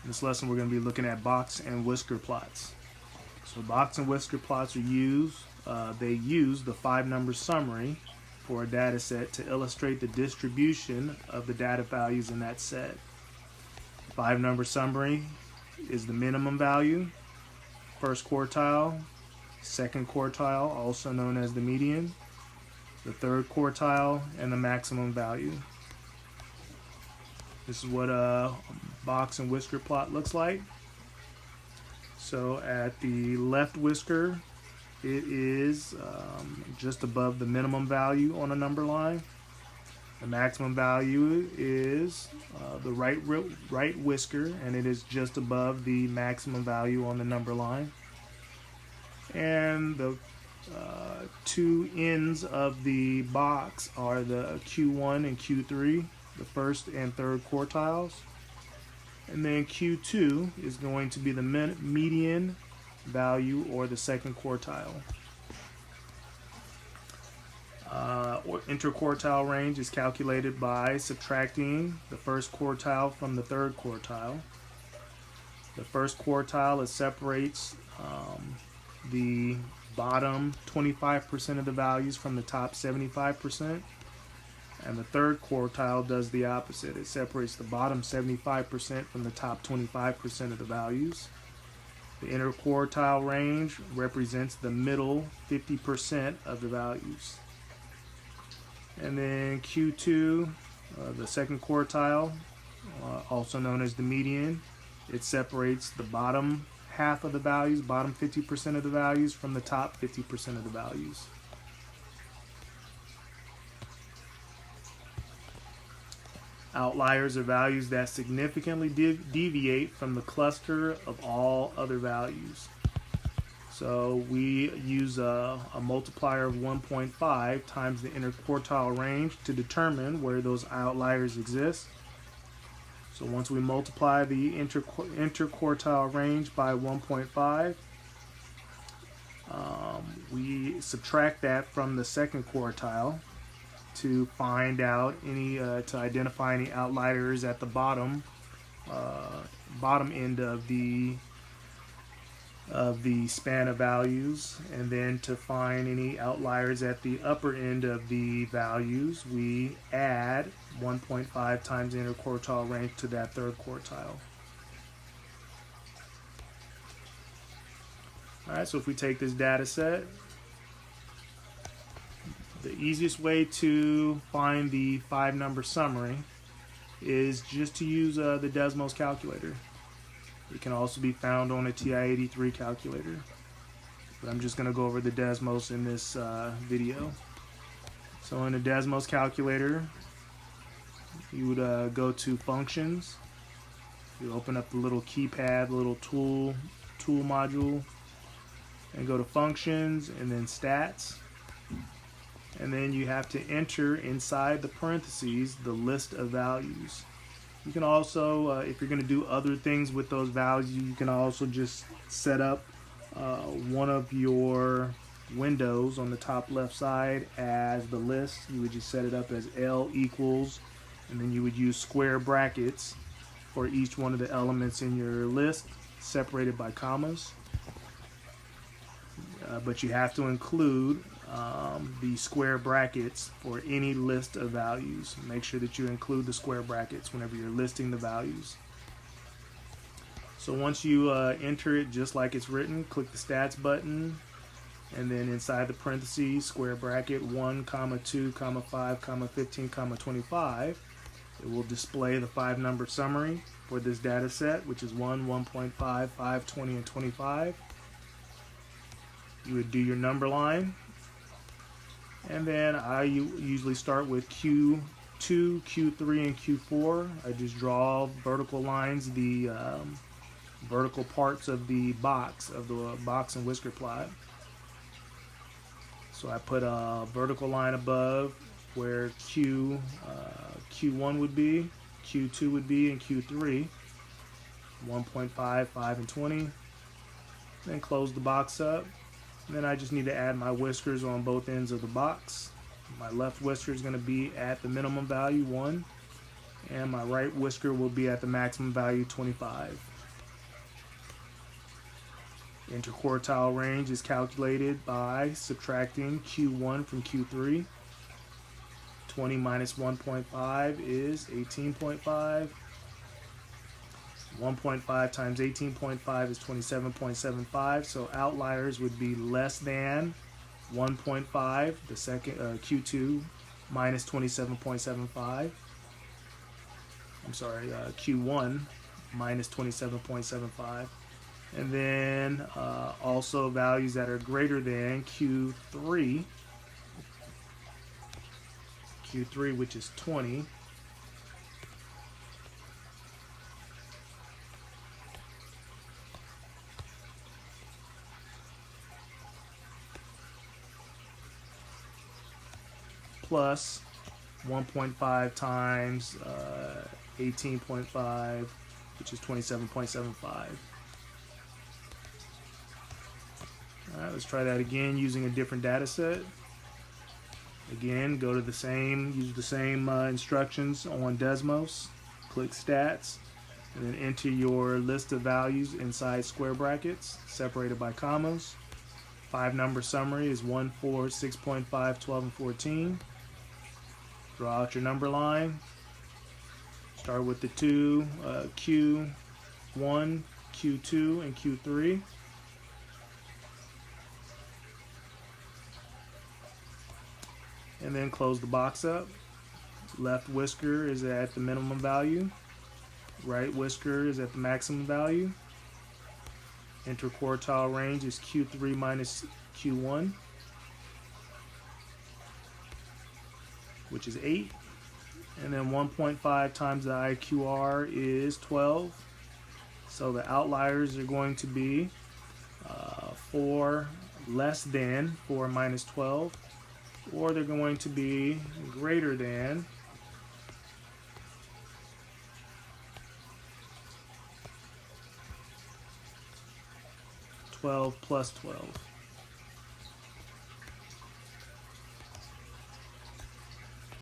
In this lesson, we're going to be looking at box and whisker plots. So box and whisker plots are used, they use the 5-number summary for a data set to illustrate the distribution of the data values in that set. 5-number summary is the minimum value, first quartile, second quartile, also known as the median, the third quartile, and the maximum value. This is what a box and whisker plot looks like. So at the left whisker, it is just above the minimum value on a number line. The maximum value is the right whisker, and it is just above the maximum value on the number line. And the two ends of the box are the Q1 and Q3, the first and third quartiles. And then Q2 is going to be the median value or the second quartile. Interquartile range is calculated by subtracting the first quartile from the third quartile. The first quartile separates the bottom 25% of the values from the top 75%. And the third quartile does the opposite. It separates the bottom 75% from the top 25% of the values. The interquartile range represents the middle 50% of the values. And then Q2, the second quartile, also known as the median, it separates the bottom half of the values, bottom 50% of the values, from the top 50% of the values. Outliers are values that significantly deviate from the cluster of all other values. So we use a multiplier of 1.5 times the interquartile range to determine where those outliers exist. So once we multiply the interquartile range by 1.5, we subtract that from the second quartile to find out to identify any outliers at the bottom end of the span of values, and then to find any outliers at the upper end of the values, we add 1.5 times the interquartile range to that third quartile. All right, so if we take this data set, the easiest way to find the 5-number summary is just to use the Desmos calculator. It can also be found on a TI-83 calculator, but I'm just going to go over the Desmos in this video. So in the Desmos calculator, you would go to Functions. You open up the little keypad, the little tool module, and go to Functions and then Stats. And then you have to enter inside the parentheses the list of values. You can also, if you're going to do other things with those values, you can also just set up one of your windows on the top left side as the list. You would just set it up as L equals, and then you would use square brackets for each one of the elements in your list, separated by commas. But you have to include the square brackets for any list of values. Make sure that you include the square brackets whenever you're listing the values. So once you enter it just like it's written, click the Stats button, and then inside the parentheses, square bracket 1, 2, 5, 15, 25, it will display the 5-number summary for this data set, which is 1, 1.5, 5, 20, and 25. You would do your number line, and then I usually start with Q2, Q3, and Q4. I just draw vertical lines, the vertical parts of the box and whisker plot. So I put a vertical line above where Q1 would be, Q2 would be, and Q3, 1.5, 5, and 20. Then close the box up. And then I just need to add my whiskers on both ends of the box. My left whisker is going to be at the minimum value, 1, and my right whisker will be at the maximum value, 25. Interquartile range is calculated by subtracting Q1 from Q3. 20 minus 1.5 is 18.5. 1.5 times 18.5 is 27.75. So outliers would be less than 1.5, the second Q2 minus 27.75. I'm sorry, Q1 minus 27.75. And then also values that are greater than Q3, which is 20. Plus 1.5 times 18.5, which is 27.75. All right, let's try that again using a different data set. Again, go to the same, use the same instructions on Desmos. Click Stats, and then enter your list of values inside square brackets, separated by commas. 5-number summary is 1, 4, 6.5, 12, and 14. Draw out your number line. Start with the two, Q1, Q2, and Q3. And then close the box up. Left whisker is at the minimum value. Right whisker is at the maximum value. Interquartile range is Q3 minus Q1, which is 8. And then 1.5 times the IQR is 12. So the outliers are going to be 4 less than 4 minus 12, or they're going to be greater than 12 plus 12.